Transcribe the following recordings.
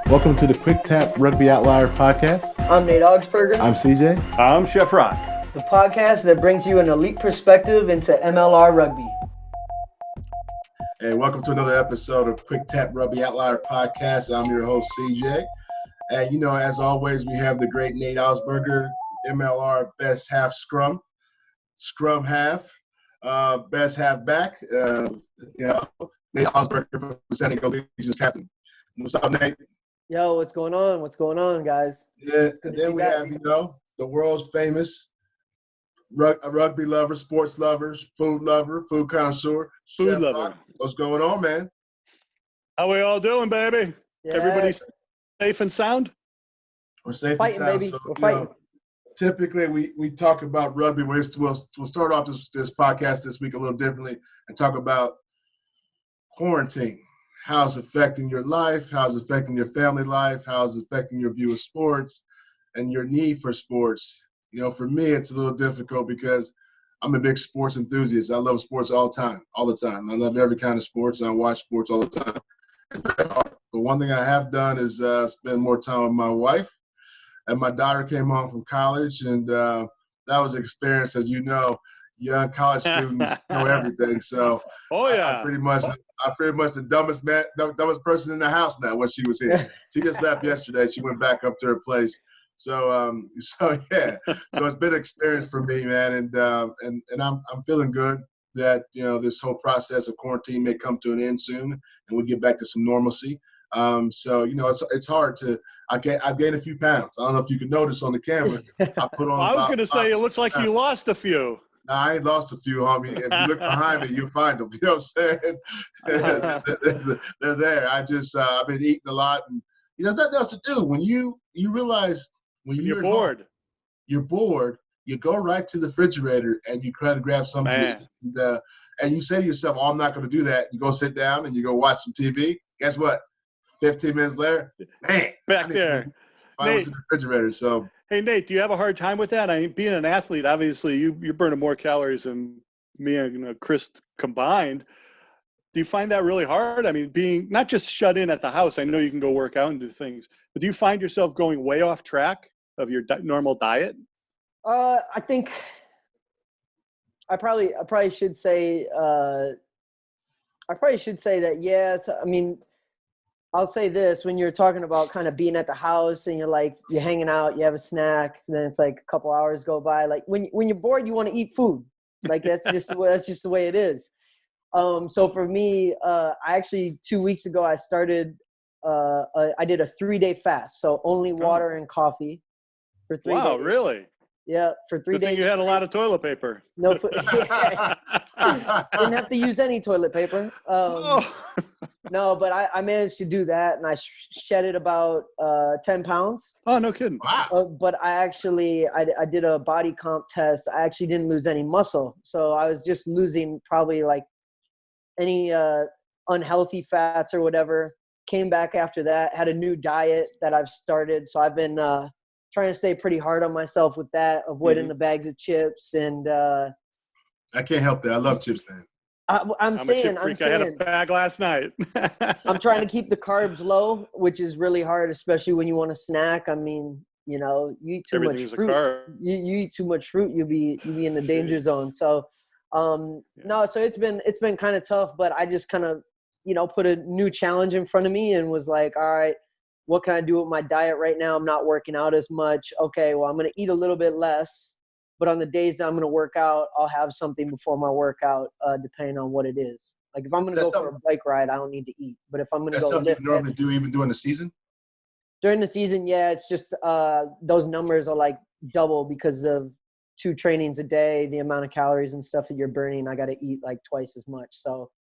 Welcome to the Quick Tap Rugby Outlier podcast. I'm Nate Augspurger. I'm CJ. I'm Chef Roc. The podcast that brings you an elite perspective into MLR rugby. Hey, welcome to another episode of Quick Tap Rugby Outlier podcast. I'm your host, CJ. And, as always, we have the great Nate Augspurger, MLR best half scrum half, best half back. Nate Augspurger from San Diego Legion's captain. What's up, Nate? Yo, what's going on? What's going on, guys? Yeah, and then we have, the world's famous rugby lover, sports lovers, food connoisseur, Food Chef lover. Roc. What's going on, man? How we all doing, baby? Yeah. Everybody safe and sound? We're safe Fighting, and sound. baby. So, We're fighting. Typically, we talk about rugby. We'll start off this podcast this week a little differently and talk about quarantine. How it's affecting your life, how it's affecting your family life, how it's affecting your view of sports and your need for sports. For me, it's a little difficult because I'm a big sports enthusiast. I love sports all the time. I love every kind of sports, and I watch sports all the time. It's very hard. But one thing I have done is spend more time with my wife. And my daughter came home from college, and that was an experience, as you know. Young college students know everything. So I'm pretty much the dumbest person in the house now when she was here. She just left yesterday. She went back up to her place. So yeah. So it's been an experience for me, man, and I'm feeling good that this whole process of quarantine may come to an end soon, and we get back to some normalcy. So it's hard to. I've gained a few pounds. I don't know if you can notice on the camera. I put on. I was going to say it looks like you lost a few. No, I ain't lost a few, homie. If you look behind me, you'll find them. You know what I'm saying? They're there. I've been eating a lot, and there's nothing else to do. When you realize when you're bored, home, you're bored. You go right to the refrigerator and you try to grab something to eat. And you say to yourself, "Oh, I'm not going to do that." You go sit down and you go watch some TV. Guess what? 15 minutes later, man, back there. I was in the refrigerator. So. Hey, Nate, do you have a hard time with that? Being an athlete, obviously, you're burning more calories than me and Chris combined. Do you find that really hard? Being not just shut in at the house, I know you can go work out and do things, but do you find yourself going way off track of your normal diet? I think I probably should say that, yeah. I'll say this: when you're talking about kind of being at the house and you're hanging out, you have a snack, and then it's like a couple hours go by. Like when you're bored, you want to eat food. Like that's just the way it is. So for me, I actually 2 weeks ago I started. I did a 3-day fast, so only water and coffee for 3 days. Wow, really? Yeah, for 3 Good days. thing you had a lot of toilet paper. No, didn't have to use any toilet paper. No, but I managed to do that, and I shedded about 10 pounds. Oh, no kidding. Wow. But I did a body comp test. I actually didn't lose any muscle. So I was just losing probably any unhealthy fats or whatever. Came back after that, had a new diet that I've started. So I've been trying to stay pretty hard on myself with that, avoiding the bags of chips. And I can't help that. I love chips, man. I'm a chip freak. I had a bag last night. I'm trying to keep the carbs low, which is really hard, especially when you want to snack. You eat too much fruit. A carb. You eat too much fruit, you'll be in the danger zone. So, no, so it's been kind of tough, but I just kind of, put a new challenge in front of me and was like, all right, what can I do with my diet right now? I'm not working out as much. Okay, well, I'm going to eat a little bit less. But on the days that I'm going to work out, I'll have something before my workout, depending on what it is. Like if I'm going to go for a bike ride, I don't need to eat. But if I'm going to go lift, that's something you normally do even during the season? During the season, yeah, it's just those numbers are double because of 2 trainings a day, the amount of calories and stuff that you're burning. I got to eat twice as much. So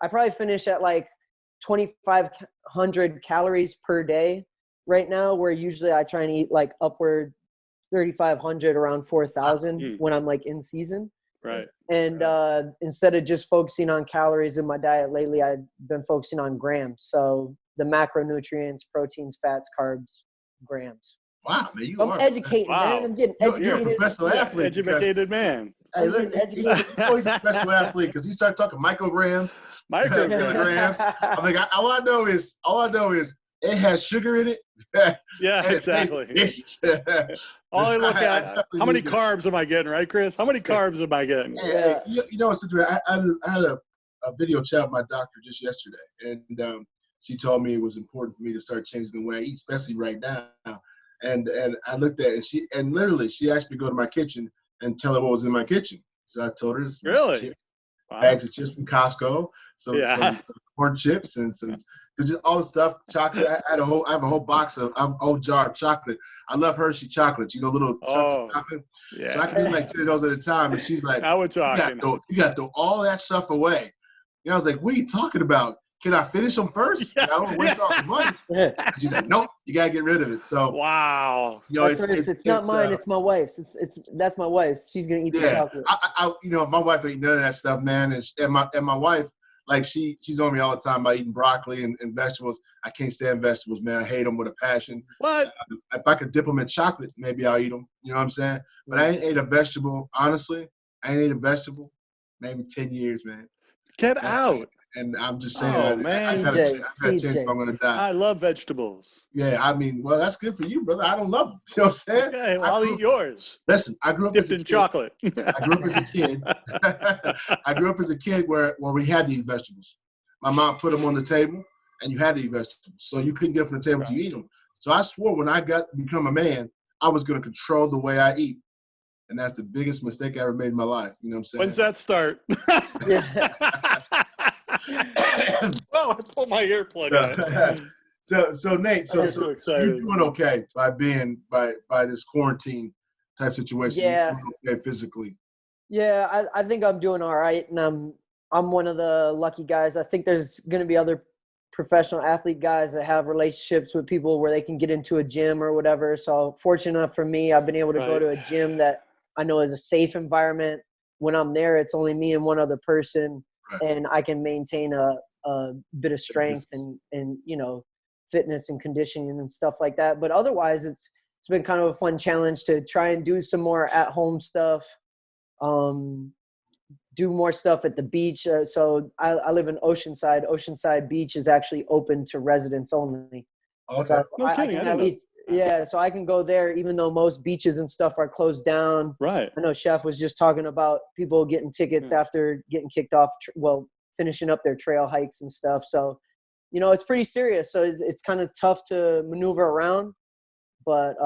I probably finish at 2,500 calories per day right now, where usually I try and eat upward 3,500, around 4,000 when I'm in season. Right. And instead of just focusing on calories in my diet lately, I've been focusing on grams. So the macronutrients, proteins, fats, carbs, grams. Wow, man, I'm educating, man. I'm getting educated. You're a professional athlete. Educated man. Hey, look, he's a professional athlete because he started talking micrograms, kilograms. I'm like, all I know is it has sugar in it. Yeah, exactly. All I look at, how many carbs am I getting, right, Chris? How many carbs am I getting? Hey, you know, it's interesting. I had a video chat with my doctor just yesterday, and she told me it was important for me to start changing the way I eat, especially right now. And I looked at it, and literally she asked me to go to my kitchen and tell her what was in my kitchen. So I told her Really? bags of chips from Costco, some corn chips, and some just all the stuff. Chocolate. I have a whole box of whole jar of chocolate. I love Hershey chocolates. You know, little chunks of chocolate. Yeah. So I can do like 10 of those at a time. And she's like, now we're talking. You got to throw all that stuff away. And I was like, what are you talking about? Can I finish them first? I don't waste all the money. She's like, nope, you gotta get rid of it. So wow, you know, it's not mine. It's my wife's. That's my wife's. She's gonna eat the chocolate. You know, my wife don't eat none of that stuff, man. And my wife, like she's on me all the time about eating broccoli and vegetables. I can't stand vegetables, man. I hate them with a passion. What? If I could dip them in chocolate, maybe I'll eat them. You know what I'm saying? But I ain't ate a vegetable. Honestly, I ain't ate a vegetable maybe 10 years, man. Get out. And I'm just saying, man. I gotta change if I'm gonna die. I love vegetables. Yeah, I mean, well, that's good for you, brother. I don't love them. You know what I'm saying? Okay, well, I'll eat yours. Listen, I grew up dipped in chocolate. I grew up as a kid. I grew up as a kid where we had to eat vegetables. My mom put them on the table, and you had to eat vegetables. So you couldn't get them from the table to eat them. So I swore when I become a man, I was gonna control the way I eat. And that's the biggest mistake I ever made in my life. You know what I'm saying? When's that start? Oh, I pulled my earplug out. So Nate, so you're doing okay by this quarantine type situation. Yeah. You're doing okay physically. Yeah, I think I'm doing all right, and I'm one of the lucky guys. I think there's going to be other professional athlete guys that have relationships with people where they can get into a gym or whatever. So fortunate enough for me, I've been able to go to a gym that I know is a safe environment. When I'm there, it's only me and one other person, and I can maintain a bit of strength and you know, fitness and conditioning and stuff like that. But otherwise, it's been kind of a fun challenge to try and do some more at-home stuff, do more stuff at the beach. So I live in Oceanside. Oceanside Beach is actually open to residents only. Okay. So no kidding. So I can go there even though most beaches and stuff are closed down. Right. I know Chef was just talking about people getting tickets after getting kicked off, finishing up their trail hikes and stuff. So, you know, it's pretty serious. So it's kind of tough to maneuver around. But,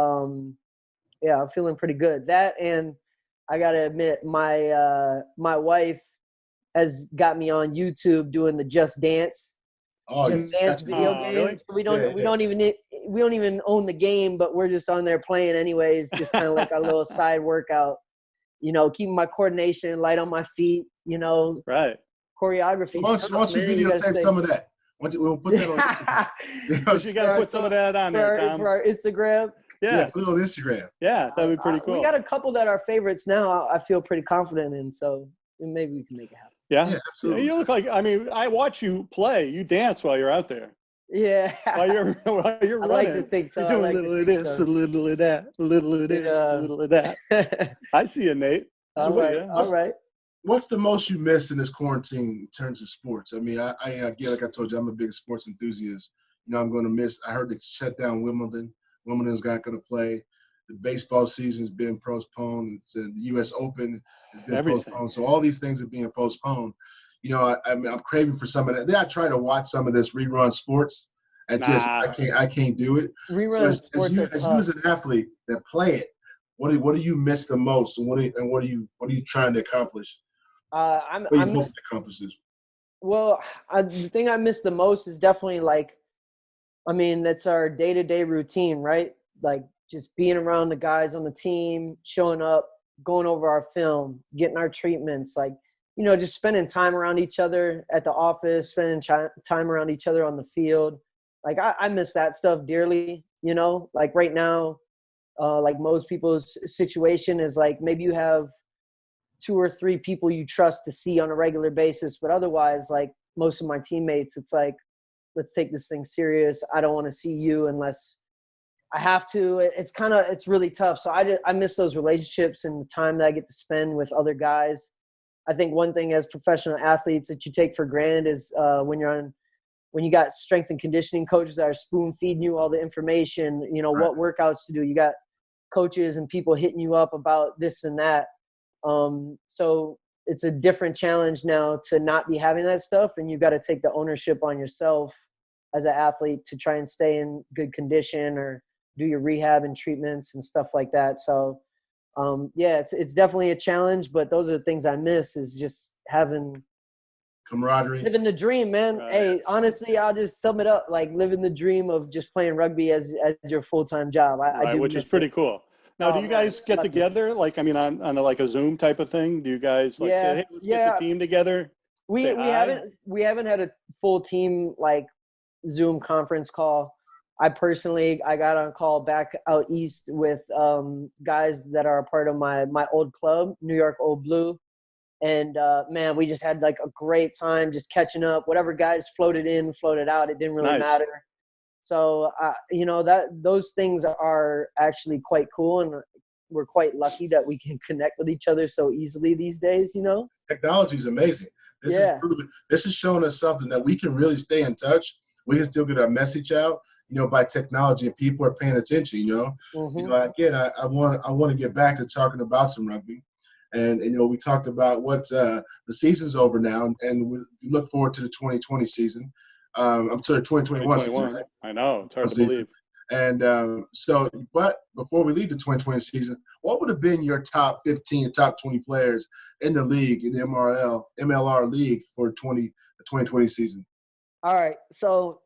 yeah, I'm feeling pretty good. That, and I got to admit, my wife has got me on YouTube doing the Just Dance. Just Dance video game. Really? We don't even own the game, but we're just on there playing anyways, just kind of like a little side workout, you know, keeping my coordination light on my feet, you know. Right. Choreography. Why don't you videotape some of that? We'll put that on Instagram. You got to put some of that on there, Tom. For our Instagram. Yeah, put it on Instagram. Yeah, that'd be pretty cool. We got a couple that are favorites now. I feel pretty confident in, so maybe we can make it happen. Yeah, absolutely. You look like, I mean, I watch you play. You dance while you're out there. Yeah. While you're running. I like to think so. You're doing a little of this, a little of that, a little of this, a little of that. I see you, Nate. All right. What's the most you missed in this quarantine in terms of sports? I mean, again, like I told you, I'm a big sports enthusiast. You know, I'm going to miss. I heard they shut down Wimbledon. Wimbledon's not going to play. The baseball season's been postponed. The U.S. Open has been postponed. So all these things are being postponed. You know, I'm craving for some of that. Then I try to watch some of this rerun sports. I can't do it. Rerun sports are tough. As you as an athlete that play it, what do you miss the most, and what are you trying to accomplish? I'm hoping to accomplish this? Well, the thing I miss the most is definitely that's our day-to-day routine, right? Like just being around the guys on the team, showing up, going over our film, getting our treatments, like, you know, just spending time around each other at the office, spending time around each other on the field. Like I miss that stuff dearly, you know, like right now, like most people's situation is like, maybe you have 2 or 3 people you trust to see on a regular basis, but otherwise, like most of my teammates, it's like, let's take this thing serious. I don't want to see you unless I have to. It's really tough. So I miss those relationships and the time that I get to spend with other guys. I think one thing as professional athletes that you take for granted is when you got strength and conditioning coaches that are spoon feeding you all the information, what workouts to do. You got coaches and people hitting you up about this and that. So it's a different challenge now to not be having that stuff, and you got to take the ownership on yourself as an athlete to try and stay in good condition or do your rehab and treatments and stuff like that. So, it's definitely a challenge, but those are the things I miss, is just having camaraderie, living the dream, man. Hey, honestly, I'll just sum it up, like living the dream of just playing rugby as your full-time job. I do, which is pretty cool. Now, do you guys get together, like, on like a Zoom type of thing? Do you guys say, hey, let's get the team together? We haven't had a full team like Zoom conference call. I got on call back out east with guys that are a part of my old club, New York Old Blue. And man, we just had like a great time just catching up. Whatever guys floated in, floated out, it didn't really matter. So, those things are actually quite cool, and we're quite lucky that we can connect with each other so easily these days, Technology is amazing. This is showing us something that we can really stay in touch. We can still get our message out, by technology, and people are paying attention, Again, I want to get back to talking about some rugby. And we talked about what the season's over now, and we look forward to the 2020 season. I'm sorry, 2021 season. Right? I know, it's hard to believe. And but before we leave the 2020 season, what would have been your top 15, top 20 players in the league, in the MLR league for the 2020 season? All right, so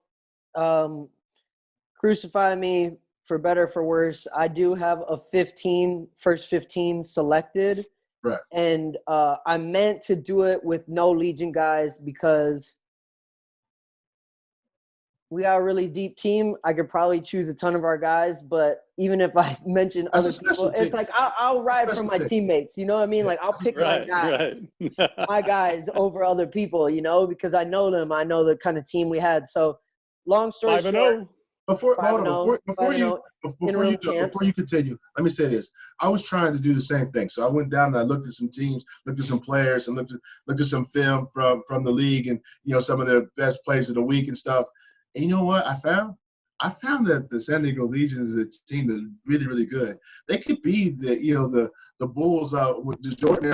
crucify me for better or for worse. I do have a first 15 selected. Right. And I meant to do it with no Legion guys because we are a really deep team. I could probably choose a ton of our guys, but even if I mention other people, it's like I'll ride for my teammates. You know what I mean? Like I'll pick my guys, my guys over other people. Because I know them. I know the kind of team we had. So, long story short. Before you continue, let me say this. I was trying to do the same thing. So I went down and I looked at some teams, looked at some players, and looked at some film from the league, and some of the best plays of the week and stuff. And you know what I found? I found that the San Diego Legion is a team that's really, really good. They could be the Bulls, with the Jordan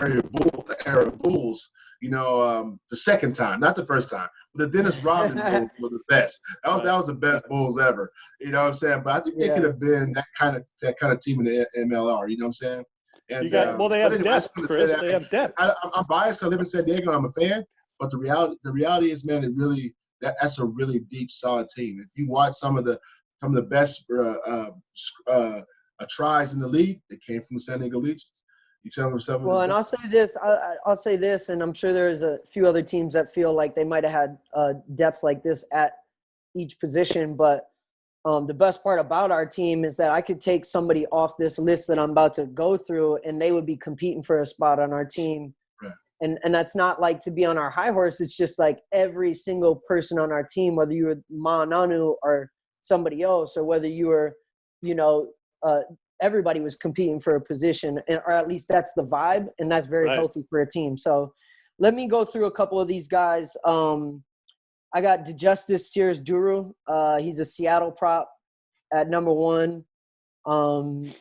era Bulls. The second time, not the first time. The Dennis Rodman Bulls were the best. That was the best Bulls ever. You know what I'm saying? But I think they could have been that kind of team in the MLR. You know what I'm saying? And they have depth, Chris. They have depth. I'm biased. I live in San Diego. I'm a fan. But the reality is, man, that's a really deep, solid team. If you watch some of the best tries in the league, they came from the San Diego Legion. Well, and I'll say this, and I'm sure there's a few other teams that feel like they might have had depth like this at each position. But the best part about our team is that I could take somebody off this list that I'm about to go through, and they would be competing for a spot on our team. Right. And that's not like to be on our high horse. It's just like every single person on our team, whether you were Ma'ananu or somebody else, or whether you were, everybody was competing for a position, or at least that's the vibe, and that's very healthy for a team. So let me go through a couple of these guys. I got DeJustice Sears Duru. He's a Seattle prop at number 1.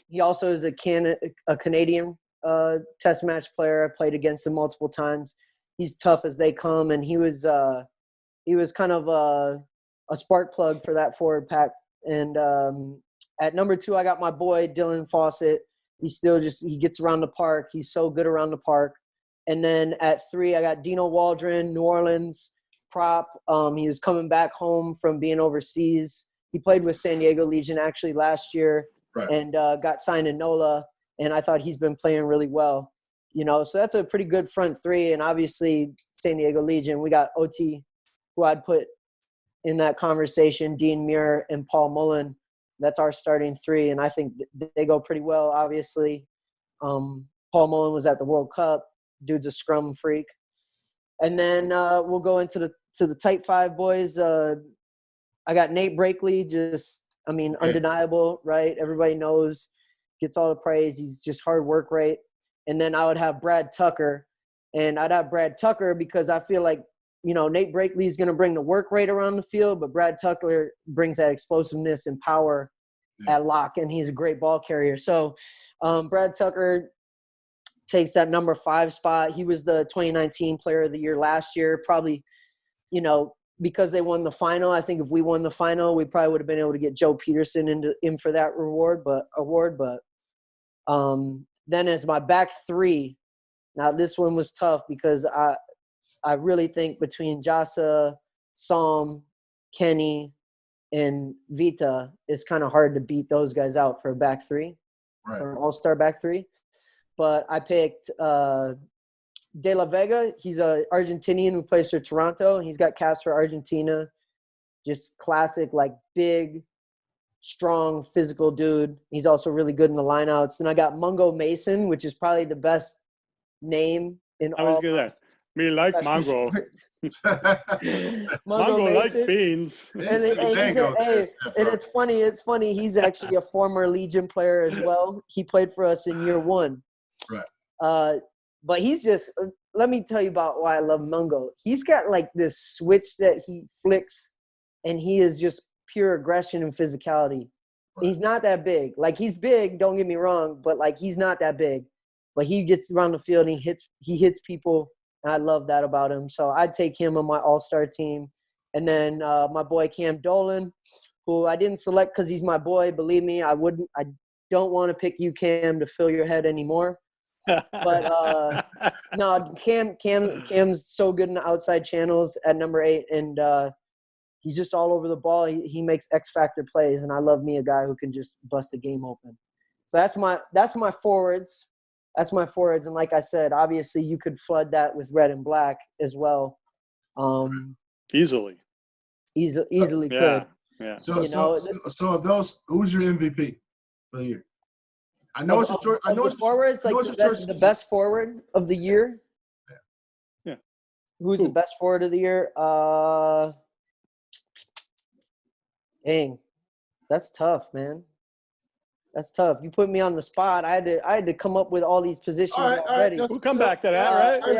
He also is a Canadian test match player. I played against him multiple times. He's tough as they come, and he was kind of a spark plug for that forward pack. And at number 2, I got my boy Dylan Fossett. He gets around the park. He's so good around the park. And then at 3, I got Dino Waldron, New Orleans prop. He was coming back home from being overseas. He played with San Diego Legion actually last year, and got signed to NOLA. And I thought he's been playing really well. So that's a pretty good front 3. And obviously San Diego Legion, we got OT, who I'd put in that conversation, Dean Muir and Paul Mullen. That's our starting 3, and I think they go pretty well, obviously. Paul Mullen was at the World Cup. Dude's a scrum freak. And then we'll go into the tight 5 boys. I got Nate Brakely, just I mean, undeniable, right? Everybody knows, gets all the praise. He's just hard work rate. And then I would have Brad Tucker. And I'd have Brad Tucker because I feel like, you know, Nate Brakeley is going to bring the work rate around the field, but Brad Tucker brings that explosiveness and power at lock, and he's a great ball carrier. So Brad Tucker takes that number 5 spot. He was the 2019 Player of the Year last year. Probably, you know, because they won the final. I think if we won the final, we probably would have been able to get Joe Peterson in for that award. But then as my back 3, now this one was tough because I really think between Jasa, Psalm, Kenny, and Vita, it's kind of hard to beat those guys out for a back 3, for an all-star back 3. But I picked De La Vega. He's an Argentinian who plays for Toronto. He's got caps for Argentina. Just classic, like big, strong, physical dude. He's also really good in the lineouts. And I got Mungo Mason, which is probably the best name in all. I was gonna. Me like mango. Mungo like Mason. beans. And it's funny. It's funny. He's actually a former Legion player as well. He played for us in year 1. Right. But he's just – let me tell you about why I love Mungo. He's got like this switch that he flicks, and he is just pure aggression and physicality. Right. He's not that big. Like, he's big, don't get me wrong, but like he's not that big. But he gets around the field and he hits people. And I love that about him. So I'd take him on my all-star team. And then my boy Cam Dolan, who I didn't select because he's my boy. Believe me, I don't want to pick you, Cam, to fill your head anymore. But no, Cam's so good in the outside channels at number 8. And he's just all over the ball. He makes X-factor plays. And I love me a guy who can just bust the game open. So that's my forwards. That's my forwards. And like I said, obviously you could flood that with red and black as well. Easily could. Yeah. So of those, who's your MVP for the year? I know it's a short. I know it's forwards. Like the best forward of the year. Yeah. Who's the best forward of the year? Dang, that's tough, man. That's tough. You put me on the spot. I had to come up with all these positions already. We'll come back to that, right? I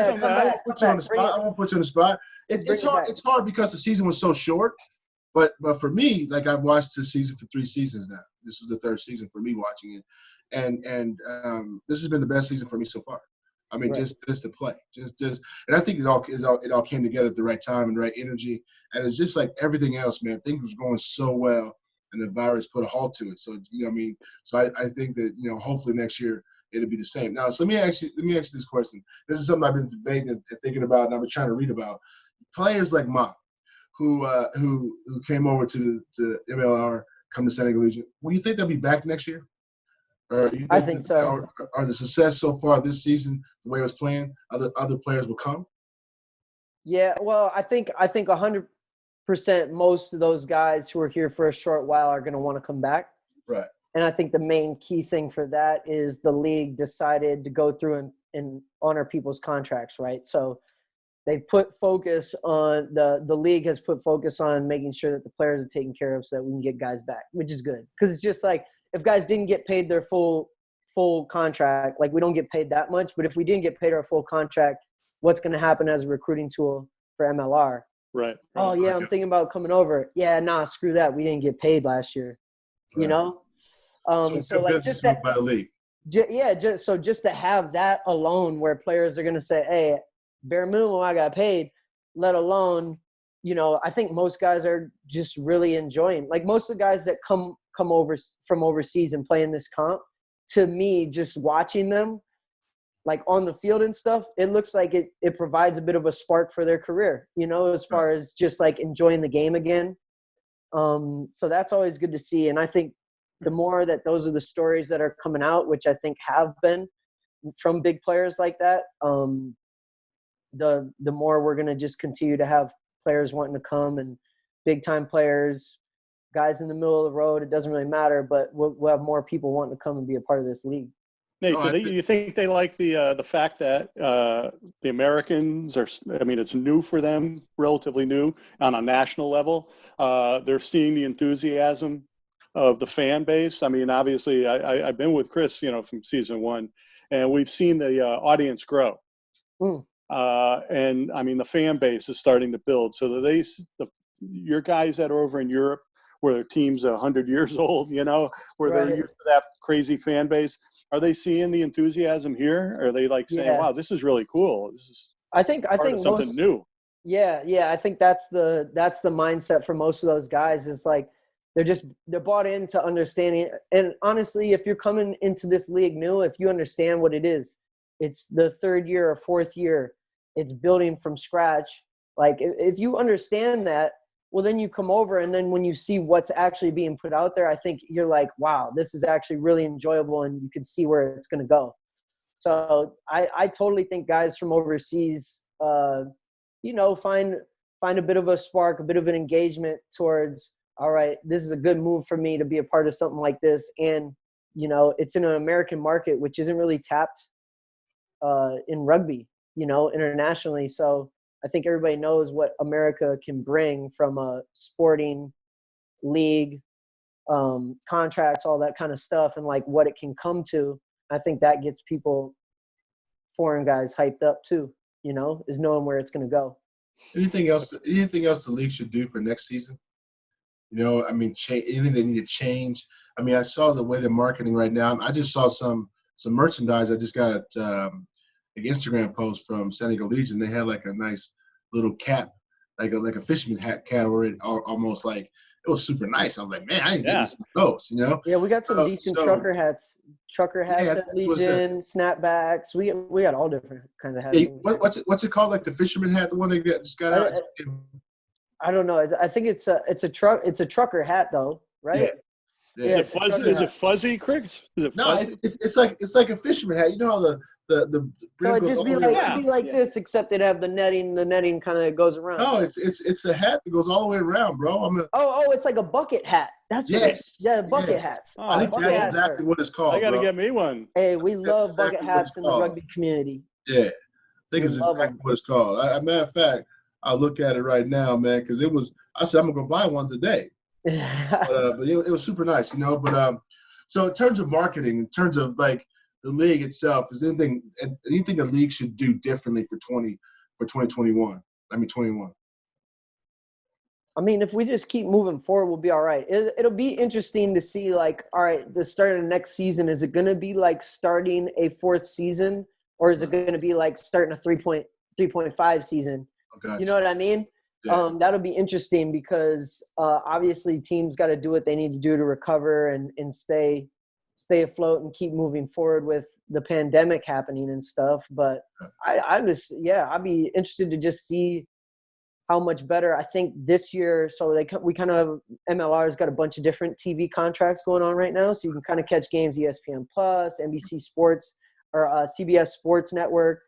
won't put you on the spot. I won't put you on the spot. It's hard. It's hard because the season was so short. But for me, like, I've watched this season for 3 seasons now. This is the 3rd season for me watching it, and this has been the best season for me so far. I mean, just to play, and I think it all came together at the right time and the right energy, and it's just like everything else, man. Things was going so well, and the virus put a halt to it. So you know what I mean. So I think that, you know, hopefully next year it'll be the same. Now, so let me ask you this question. This is something I've been debating and thinking about, and I've been trying to read about. Players like Ma, who came over to MLR, come to San Diego Legion. Will you think they'll be back next year? Or you think I think so. Are the success so far this season, the way it was playing, other players will come? Yeah, well, I think 100% most of those guys who are here for a short while are going to want to come back. Right. And I think the main key thing for that is the league decided to go through and honor people's contracts, right? So they put focus on the league has put focus on making sure that the players are taken care of so that we can get guys back, which is good. Because it's just like, if guys didn't get paid their full contract, like, we don't get paid that much, but if we didn't get paid our full contract, what's going to happen as a recruiting tool for MLR? Right. Oh yeah, I'm thinking about coming over. Yeah, nah, screw that. We didn't get paid last year. Right. You know? So like, just that, by the league. Just to have that alone, where players are going to say, hey, bare minimum I got paid, let alone, you know, I think most guys are just really enjoying, like, most of the guys that come over from overseas and play in this comp, to me, just watching them, like, on the field and stuff, it looks like it provides a bit of a spark for their career, you know, as far as just like enjoying the game again. So that's always good to see. And I think the more that those are the stories that are coming out, which I think have been from big players like that, the more we're going to just continue to have players wanting to come, and big time players, guys in the middle of the road. It doesn't really matter, but we'll have more people wanting to come and be a part of this league. Nate, you think they like the fact that the Americans are, I mean, it's new for them, relatively new on a national level. They're seeing the enthusiasm of the fan base. I mean, obviously, I've been with Chris, from season one, and we've seen the audience grow. And I mean, the fan base is starting to build. So your guys that are over in Europe, where their team's 100 years old, where they're used to that crazy fan base, are they seeing the enthusiasm here? Or are they like saying, "Wow, this is really cool. This is I think something new." Yeah. I think that's the mindset for most of those guys, is like they're bought into understanding. And honestly, if you're coming into this league new, if you understand what it is, it's the third year or fourth year, it's building from scratch. Like if you understand that, well, then you come over, and then when you see what's actually being put out there, I think you're like, wow, this is actually really enjoyable, and you can see where it's going to go. So I totally think guys from overseas, find a bit of a spark, a bit of an engagement towards, all right, this is a good move for me to be a part of something like this. And, it's in an American market, which isn't really tapped in rugby, internationally. So I think everybody knows what America can bring from a sporting league, contracts, all that kind of stuff, and like what it can come to. I think that gets foreign guys hyped up too, is knowing where it's going to go. Anything else the league should do for next season? I mean, anything they need to change? I mean, I saw the way they're marketing right now. I just saw some merchandise. I just got an Instagram post from San Diego Legion. They had like a nice little cap, like a fisherman hat cap, or almost like it was super nice. I was like, man, I ain't getting some of those, Yeah, we got some decent trucker hats at Legion, snapbacks. We got all different kinds of hats. Yeah, what's it called? Like the fisherman hat, the one that just got out. I don't know. I think it's a trucker hat though, right? Yeah. Is it fuzzy, Chris? Is it fuzzy? No, it's like a fisherman hat. You know how the so it'd just be like this, except it'd have the netting. The netting kind of goes around. No, it's a hat that goes all the way around, bro. It's like a bucket hat. That's bucket hats. I think that's exactly what it's called. I gotta get me one. Hey, we love bucket hats in the rugby community. Yeah, I think it's exactly what it's called. Matter of fact, I'll look at it right now, man, because I said I'm gonna go buy one today. but it was super nice, But so in terms of marketing, in terms of like the league itself, is anything the league should do differently for 2021? I mean 21. I mean, if we just keep moving forward, we'll be all right. It'll be interesting to see, like, all right, the start of the next season, is it going to be like starting a fourth season, or is it going to be like starting a 3.5 season? Gotcha. You know what I mean? Yeah. That'll be interesting because obviously teams got to do what they need to do to recover and stay afloat and keep moving forward with the pandemic happening and stuff. But I'd be interested to just see how much better. I think this year, MLR's got a bunch of different TV contracts going on right now, so you can kind of catch games ESPN Plus, NBC Sports, or CBS Sports Network.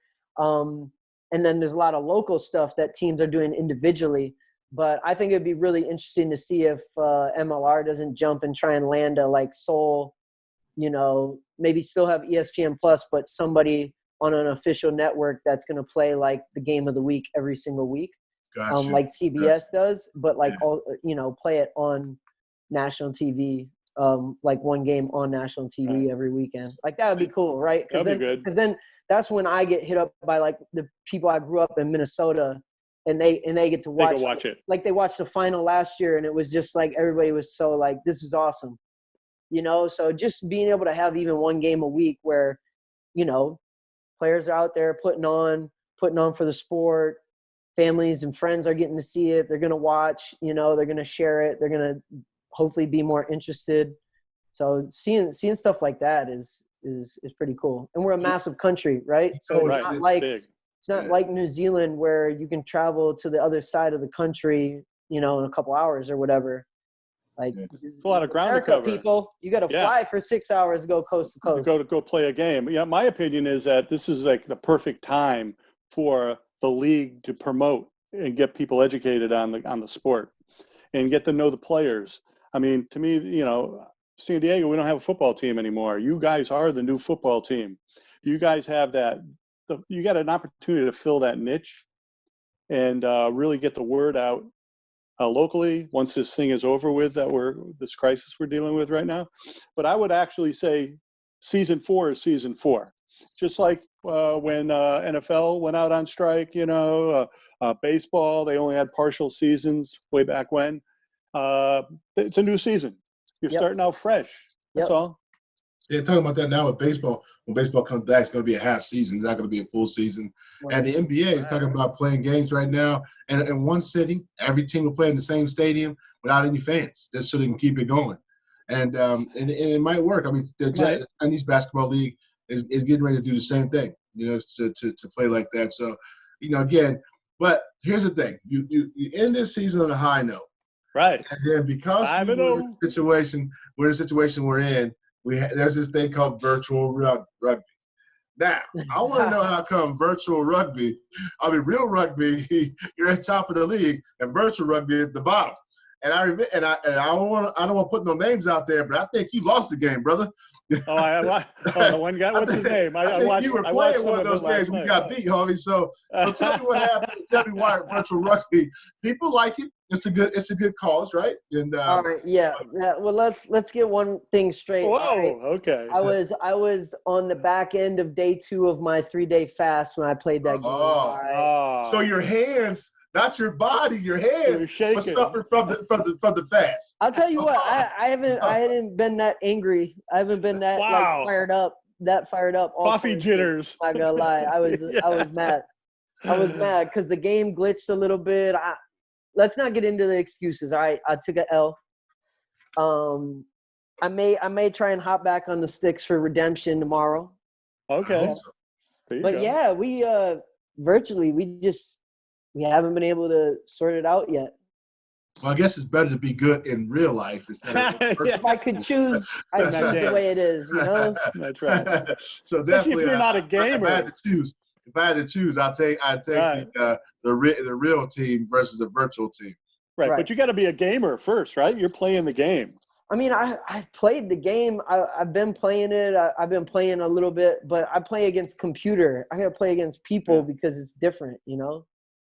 And then there's a lot of local stuff that teams are doing individually. But I think it'd be really interesting to see if MLR doesn't jump and try and land a like sole, maybe still have ESPN Plus, but somebody on an official network that's going to play like the game of the week every single week, gotcha. Like CBS does, but like play it on national TV, like one game on national TV every weekend. Like that would be cool, right? That'd be good. Because then that's when I get hit up by like the people I grew up in Minnesota, and they get to watch. They can watch it. Like they watched the final last year, and it was just like everybody was so like, this is awesome, So just being able to have even one game a week where, players are out there putting on for the sport. Families and friends are getting to see it. They're going to watch, they're going to share it. They're going to hopefully be more interested. So seeing stuff like that is pretty cool. And we're a massive country, right? So it's not like New Zealand where you can travel to the other side of the country, in a couple hours or whatever. Like it's a lot of ground to cover. People, you got to fly for 6 hours to go coast to coast. To go play a game. Yeah, my opinion is that this is like the perfect time for the league to promote and get people educated on the sport and get to know the players. I mean, to me, San Diego, we don't have a football team anymore. You guys are the new football team. You guys have you got an opportunity to fill that niche and really get the word out locally once this thing is over with, this crisis we're dealing with right now. But I would actually say season 4 is season 4. Just like when NFL went out on strike, baseball, they only had partial seasons way back when. It's a new season. You're starting out fresh. That's all. They're talking about that now with baseball. When baseball comes back, it's going to be a half season. It's not going to be a full season. Right. And the NBA is talking about playing games right now. And in one city, every team will play in the same stadium without any fans, just so they can keep it going. And it might work. I mean, the Chinese Basketball League is getting ready to do the same thing, to play like that. So, again, but here's the thing. You end this season on a high note. Right. And then because we're in the situation we're in, there's this thing called virtual rugby. Now, I want to know how come virtual rugby, real rugby, you're at the top of the league, and virtual rugby is at the bottom. And I don't want to put no names out there, but I think you lost the game, brother. The one guy. What's his name? I think you were playing one of those games. We got beat, homie. So tell me what happened. Tell me why virtual rugby. People like it. It's a good cause, right? And all right, yeah. Well, let's get one thing straight. Whoa, right. Okay. I was on the back end of day 2 of my 3-day fast when I played that game. Right. So your hands. Not your body, your hands were suffering from the fast. I'll tell you what, I hadn't been that angry. I haven't been that fired up. All coffee jitters. I'm not gonna lie, I was mad. I was mad because the game glitched a little bit. Let's not get into the excuses. All right, I took a L. I may try and hop back on the sticks for redemption tomorrow. Okay. But yeah, we virtually we haven't been able to sort it out yet. Well, I guess it's better to be good in real life instead of If I could choose, I'd choose the way it is, That's right. So definitely, if you're not a gamer. If I had to choose, I'd take the real team versus the virtual team. Right, but you got to be a gamer first, right? You're playing the game. I mean, I played the game. I've been playing it. I've been playing a little bit, but I play against computer. I got to play against people because it's different,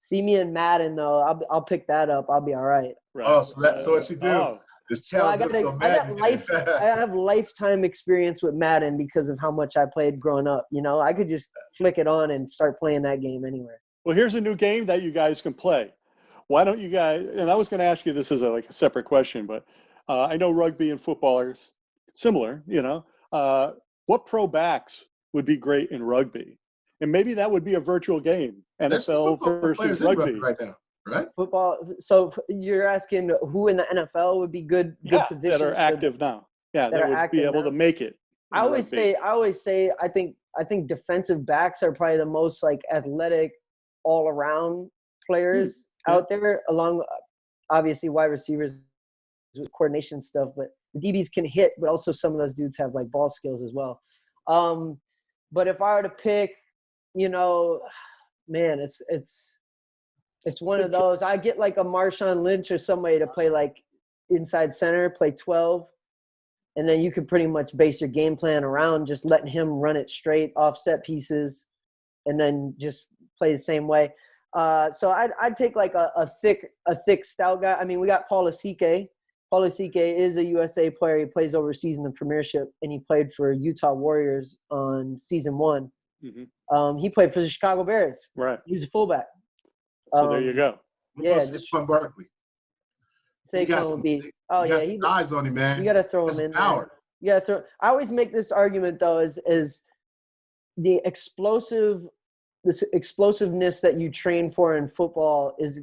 See me in Madden though. I'll pick that up. I'll be all right. Oh, so what you do is challenge. I have lifetime experience with Madden because of how much I played growing up. I could just flick it on and start playing that game anywhere. Well, here's a new game that you guys can play. Why don't you guys? And I was going to ask you this as a separate question, but I know rugby and football are similar. What pro backs would be great in rugby? And maybe that would be a virtual game, NFL versus rugby right now, right? Football. So you're asking who in the NFL would be good positions that are active now. Yeah, that would be able to make it. I always say, I think defensive backs are probably the most athletic, all around players out there. Along, obviously, wide receivers with coordination stuff, but the DBs can hit, but also some of those dudes have ball skills as well. But if I were to pick. Man, it's one of those. I get a Marshawn Lynch or somebody to play inside center, play 12, and then you could pretty much base your game plan around just letting him run it straight off set pieces, and then just play the same way. So I'd take a thick stout guy. I mean, we got Paul Asike. Paul Asike is a USA player. He plays overseas in the Premiership, and he played for Utah Warriors on season 1. Mm-hmm. He played for the Chicago Bears. Right. He was a fullback. So there you go. Saquon Barkley. Saquon would be. Oh yeah, he eyes on him, man. You got to throw him in there. You got to throw. I always make this argument though, is the explosiveness that you train for in football is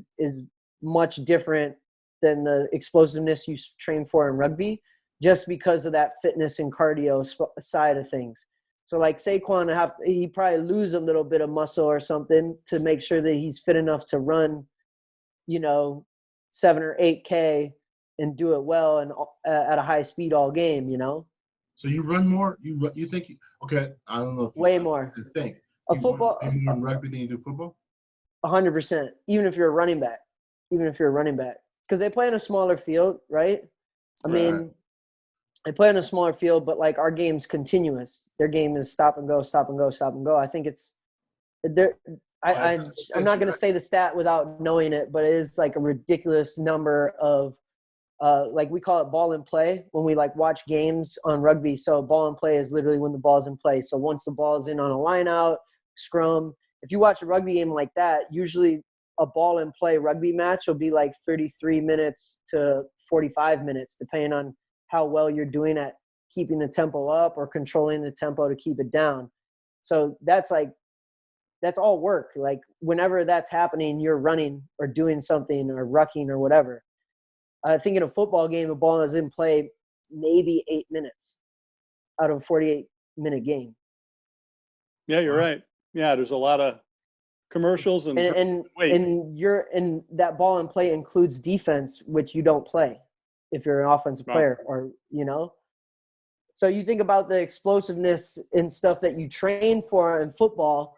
much different than the explosiveness you train for in rugby, just because of that fitness and cardio side of things. So Saquon, he probably lose a little bit of muscle or something to make sure that he's fit enough to run, 7 or 8K and do it well and at a high speed all game. So you run more. You think? Okay, I don't know. Way more. To think a football more in rugby than you do football. 100%. Even if you're a running back, because they play in a smaller field, right? I mean. They play on a smaller field, but our game's continuous. Their game is stop and go, stop and go, stop and go. I think I'm not going to say the stat without knowing it, but it is like a ridiculous number of, like we call it ball in play when we like watch games on rugby. So ball in play is literally when the ball's in play. So once the ball's in on a line out, scrum, if you watch a rugby game like that, usually a ball in play rugby match will be like 33 minutes to 45 minutes, depending on how well you're doing at keeping the tempo up or controlling the tempo to keep it down. So that's all work. Like whenever that's happening, you're running or doing something or rucking or whatever. I think in a football game, the ball is in play maybe 8 minutes out of a 48-minute game. Yeah, you're right. Yeah, there's a lot of commercials and that ball in play includes defense, which you don't play if you're an offensive player, or So you think about the explosiveness and stuff that you train for in football.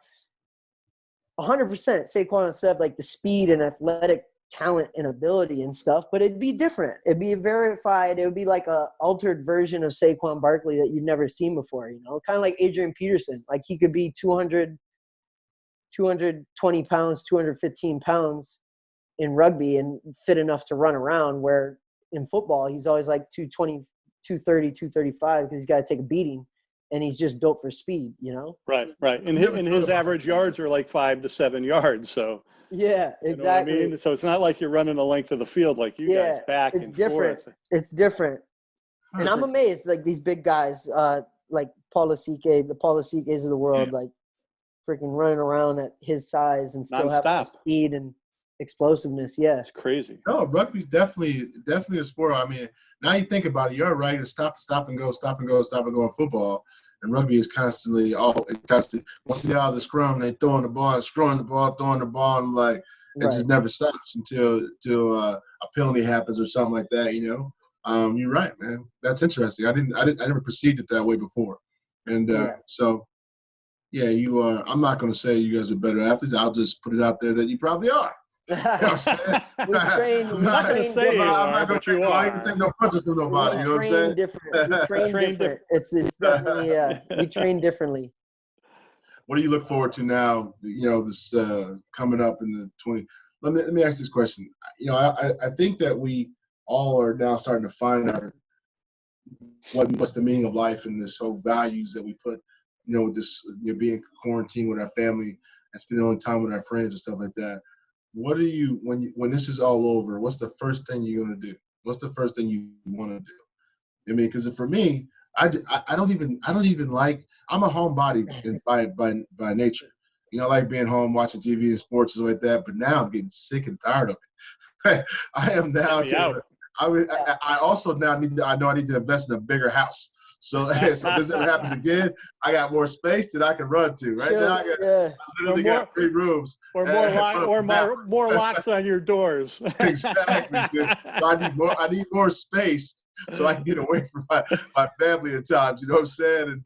100% Saquon said like the speed and athletic talent and ability and stuff, but it'd be different. It'd be verified. It would be like a altered version of Saquon Barkley that you've never seen before, kind of like Adrian Peterson. Like he could be 220 pounds, 215 pounds in rugby and fit enough to run around, where in football, he's always like 220, 230, 235 because he's got to take a beating. And he's just built for speed, Right. And his average yards are like 5 to 7 yards. So yeah, exactly. You know what I mean? So it's not like you're running the length of the field like you guys back and different. forth. It's different. And I'm amazed, like these big guys, like the Paul Lassikes of the world, like freaking running around at his size and still have speed and explosiveness. Yeah, it's crazy. No, rugby's definitely a sport. I mean, now you think about it, you're right. It's stop and go in football, and rugby is constantly once you get out of the scrum, they throwing the ball, throwing the ball, and like it just never stops until a penalty happens or something like that. You're right, man. That's interesting. I never perceived it that way before, and so. Yeah, you are. I'm not going to say you guys are better athletes. I'll just put it out there that you probably are. We train. I'm not going to say you are, but you are. I ain't take no punches from nobody. You know what I'm saying? We train different. It's definitely we train differently. What do you look forward to now? This coming up in the 20. Let me ask this question. I think that we all are now starting to find what's the meaning of life and this whole values that we put. With this, being quarantined with our family and spending all the time with our friends and stuff like that. What do you, when this is all over, what's the first thing you're going to do? What's the first thing you want to do? I mean, because for me, I don't even like, I'm a homebody by nature. I like being home, watching TV and sports and stuff like that, but now I'm getting sick and tired of it. I am now, I also now need to invest in a bigger house. So this ever happens again, I got more space that I can run to. Right now, I literally got 3 rooms. Or more locks on your doors. Exactly. Dude. So I need more space so I can get away from my family at times. You know what I'm saying? And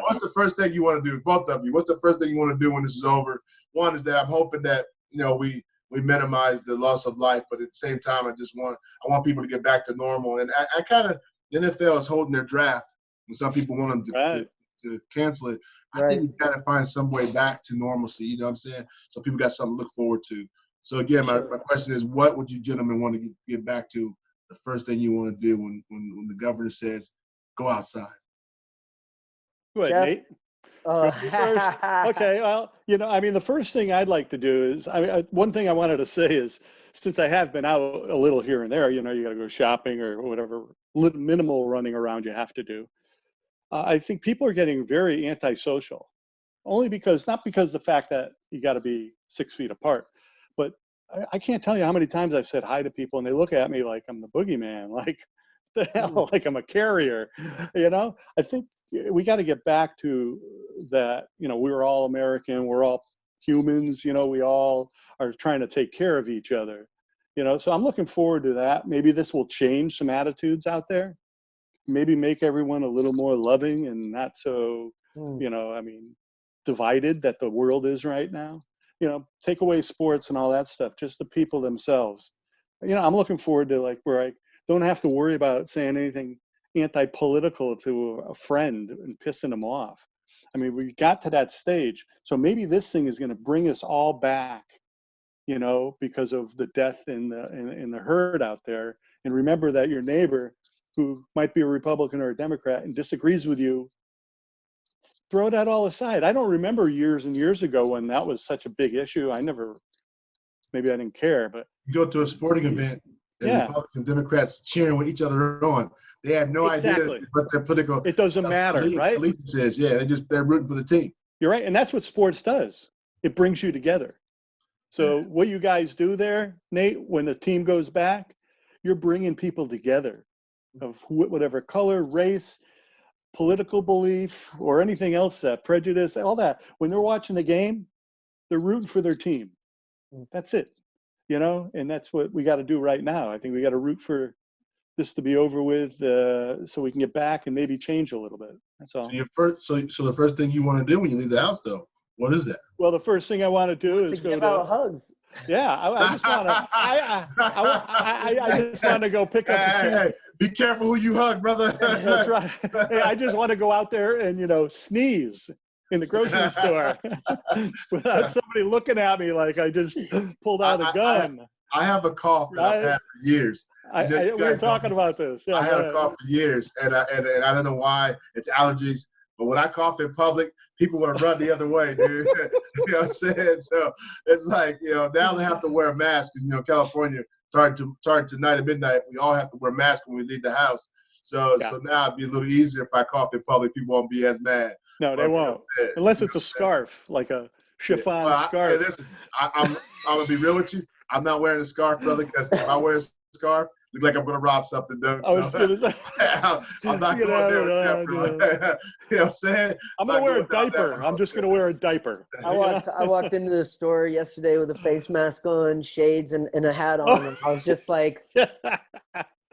what's the first thing you want to do, both of you? What's the first thing you want to do when this is over? One is that I'm hoping that we minimize the loss of life, but at the same time, I want people to get back to normal. And I kind of, the NFL is holding their draft. And some people want them to cancel it. I think we've got to find some way back to normalcy, you know what I'm saying? So people got something to look forward to. So again, my question is, what would you gentlemen want to get back to the first thing you want to do when the governor says, go outside? Go ahead, Nate. First. Okay, well, the first thing I'd like to do is, one thing I wanted to say is, since I have been out a little here and there, you got to go shopping or whatever minimal running around you have to do. I think people are getting very antisocial, not because the fact that you got to be 6 feet apart, but I can't tell you how many times I've said hi to people and they look at me like I'm the boogeyman, like the hell, like I'm a carrier. I think we got to get back to that. We're all American, we're all humans. We all are trying to take care of each other. So I'm looking forward to that. Maybe this will change some attitudes out there. Maybe make everyone a little more loving and not so, divided that the world is right now. Take away sports and all that stuff, just the people themselves. I'm looking forward to where I don't have to worry about saying anything anti-political to a friend and pissing them off. I mean, we got to that stage. So maybe this thing is going to bring us all back, you know, because of the death in the herd out there. And remember that your neighbor, who might be a Republican or a Democrat and disagrees with you, throw that all aside. I don't remember years and years ago when that was such a big issue. Maybe I didn't care, but You go to a sporting event and yeah, Republicans and Democrats cheering with each other on. They have no exactly. idea what their political It doesn't matter, right? allegiance is. Yeah, they're rooting for the team. You're right. And that's what sports does. It brings you together. So what you guys do there, Nate, when the team goes back, you're bringing people together of whatever color, race, political belief, or anything else, prejudice, all that. When they're watching the game, they're rooting for their team. That's it, you know, and that's what we got to do right now. I think we got to root for this to be over with, so we can get back and maybe change a little bit. That's all. So the first thing you want to do when you leave the house, though, what is that? Well, the first thing I want to do is give out hugs. Yeah, I just want to. I just want to go pick up. Hey, be careful who you hug, brother. That's right. Hey, I just want to go out there and, you know, sneeze in the grocery store without somebody looking at me like I just pulled out a gun. I have a cough that I've had for years. We were talking about this. Yeah, I had a cough for years, and I don't know why. It's allergies. But when I cough in public, people want to run the other way, dude. You know what I'm saying? So it's like, you know, now they have to wear a mask. You know, California, starting tonight at midnight, we all have to wear masks when we leave the house. So now it'd be a little easier if I cough in public. People won't be as mad. No, they won't. Unless it's a scarf, like a chiffon scarf. I'm going to be real with you. I'm not wearing a scarf, brother, because if I wear a scarf, look like I'm going to rob something, dude. I was going to say. I'm not going there with that. You know what I'm saying? I'm going to wear a diaper. I'm just going to wear a diaper. I walked into the store yesterday with a face mask on, shades, and a hat on. And I was just like,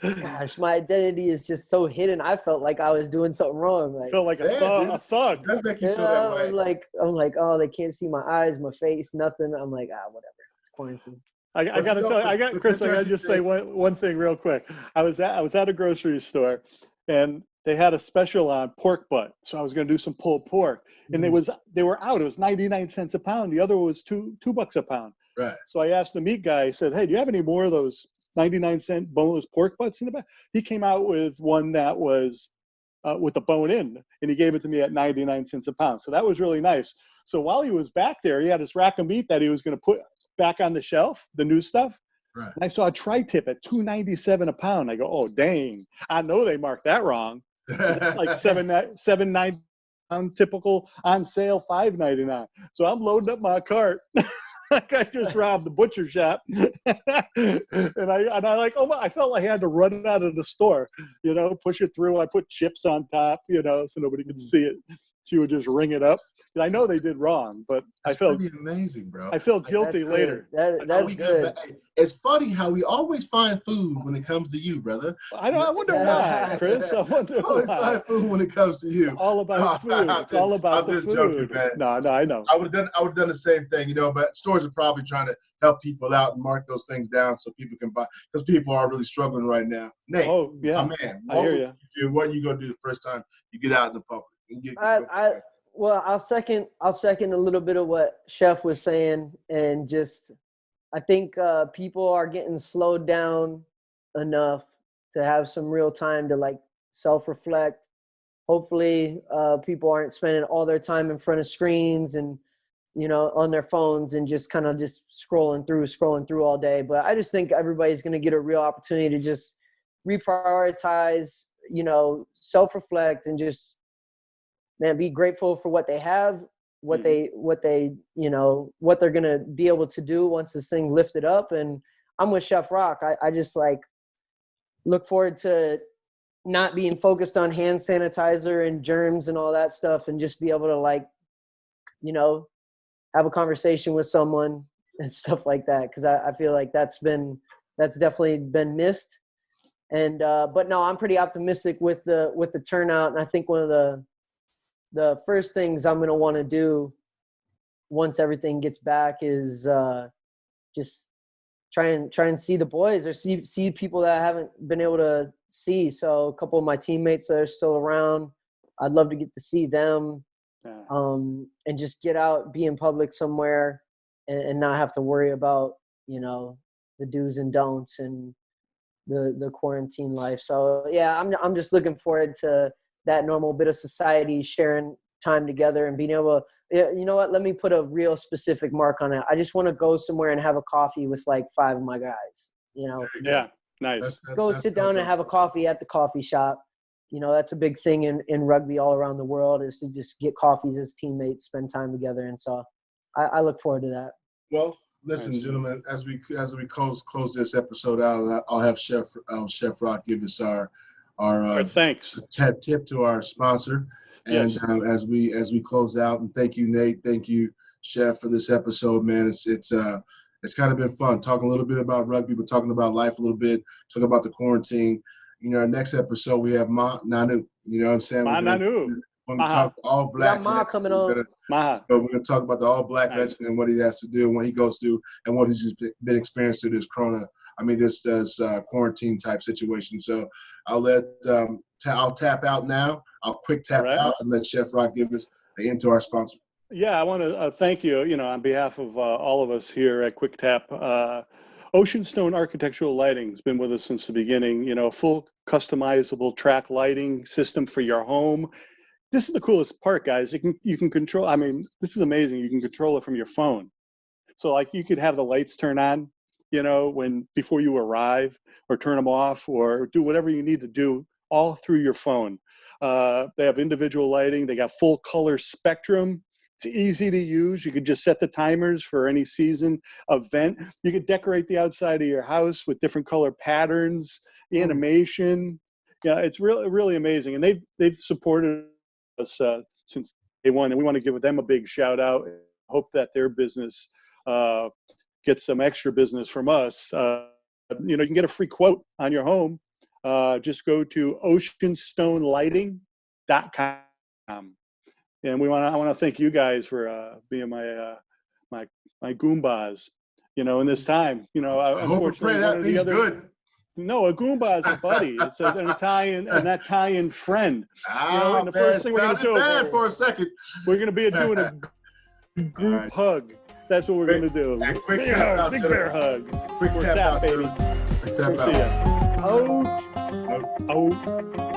gosh, my identity is just so hidden. I felt like I was doing something wrong. Like, felt like a thug. It does make you feel that way. I'm like, oh, they can't see my eyes, my face, nothing. I'm like, whatever. It's quarantine. I got to tell you, Chris, I got to just say one thing real quick. I was at a grocery store, and they had a special on pork butt. So I was going to do some pulled pork, and they were out. It was 99 cents a pound. The other was $2 a pound. Right. So I asked the meat guy. I said, "Hey, do you have any more of those 99-cent boneless pork butts in the back?" He came out with one that was with the bone in, and he gave it to me at 99 cents a pound. So that was really nice. So while he was back there, he had his rack of meat that he was going to put back on the shelf, the new stuff. Right. And I saw a tri-tip at $2.97 a pound. I go, oh, dang. I know they marked that wrong. Like $7.90 pound, typical on sale, $5.99. So I'm loading up my cart. Like I just robbed the butcher shop. and I like, I felt like I had to run it out of the store, you know, push it through. I put chips on top, you know, so nobody could see it. She would just ring it up. I know they did wrong, but that's pretty amazing, bro. I felt guilty later. That's good. It's funny how we always find food when it comes to you, brother. I wonder why, Chris. I wonder why. Find food when it comes to you. It's all about food. It's all about the food. Joking, man. No, I know. I would have done the same thing, you know. But stores are probably trying to help people out and mark those things down so people can buy, because people are really struggling right now. Nate, my man, I hear you. What are you gonna do the first time you get out in the public? I'll second a little bit of what Chef was saying, and just I think people are getting slowed down enough to have some real time to like self-reflect. Hopefully, people aren't spending all their time in front of screens and, you know, on their phones and just kind of just scrolling through all day. But I just think everybody's going to get a real opportunity to just reprioritize, you know, self-reflect and just, man, be grateful for what they have, what they, you know, what they're going to be able to do once this thing lifted up. And I'm with Chef Roc. I just like look forward to not being focused on hand sanitizer and germs and all that stuff, and just be able to, like, you know, have a conversation with someone and stuff like that. Cause I feel like that's definitely been missed. And, but no, I'm pretty optimistic with the turnout. And I think one of the first things I'm going to want to do once everything gets back is just try and see the boys, or see people that I haven't been able to see. So a couple of my teammates that are still around, I'd love to get to see them, Yeah. and just get out, be in public somewhere, and not have to worry about, you know, the do's and don'ts and the quarantine life. So yeah, I'm just looking forward to that normal bit of society, sharing time together and being able to, you know what, let me put a real specific mark on it. I just want to go somewhere and have a coffee with like 5 of my guys, you know. Yeah, nice. Go sit down and have a coffee at the coffee shop. You know, that's a big thing in rugby all around the world, is to just get coffees as teammates, spend time together. And so I look forward to that. Well, listen, gentlemen, as we close this episode out, I'll have Chef Roc give us our thanks tip to our sponsor, and yes. As we close out, and thank you, Nate, thank you, Chef, for this episode, man. It's kind of been fun talking a little bit about rugby, but talking about life a little bit, talking about the quarantine. You know, our next episode we have Nanu. You know what I'm saying? We're going to talk all black. We got Ma coming on. But we're going to talk about the all black legend and what he has to do and what he goes through and what he's been experiencing through this quarantine type situation. So I'll tap out now. I'll quick tap out and let Chef Roc give us an end to our sponsor. Yeah, I want to thank you, you know, on behalf of all of us here at Quick Tap. Ocean Stone Architectural Lighting has been with us since the beginning. You know, full customizable track lighting system for your home. This is the coolest part, guys. You can control. I mean, this is amazing. You can control it from your phone. So, like, you could have the lights turn on, you know, before you arrive, or turn them off, or do whatever you need to do, all through your phone. They have individual lighting. They got full color spectrum. It's easy to use. You could just set the timers for any season event. You could decorate the outside of your house with different color patterns, animation. Yeah, it's really, really amazing. And they've supported us since day one, and we want to give them a big shout out. Hope that their business gets some extra business from us. You know, you can get a free quote on your home. Just go to oceanstonelighting.com. And I want to thank you guys for being my Goombas, you know, in this time. You know, unfortunately, good. No, a Goomba is a buddy. It's an Italian friend. You know, and the first thing we're going to do, for a second, we're going to be doing a group hug. That's what we're going to do. Big bear hug. Quick tap out, baby. Quick tap out. See ya. Out.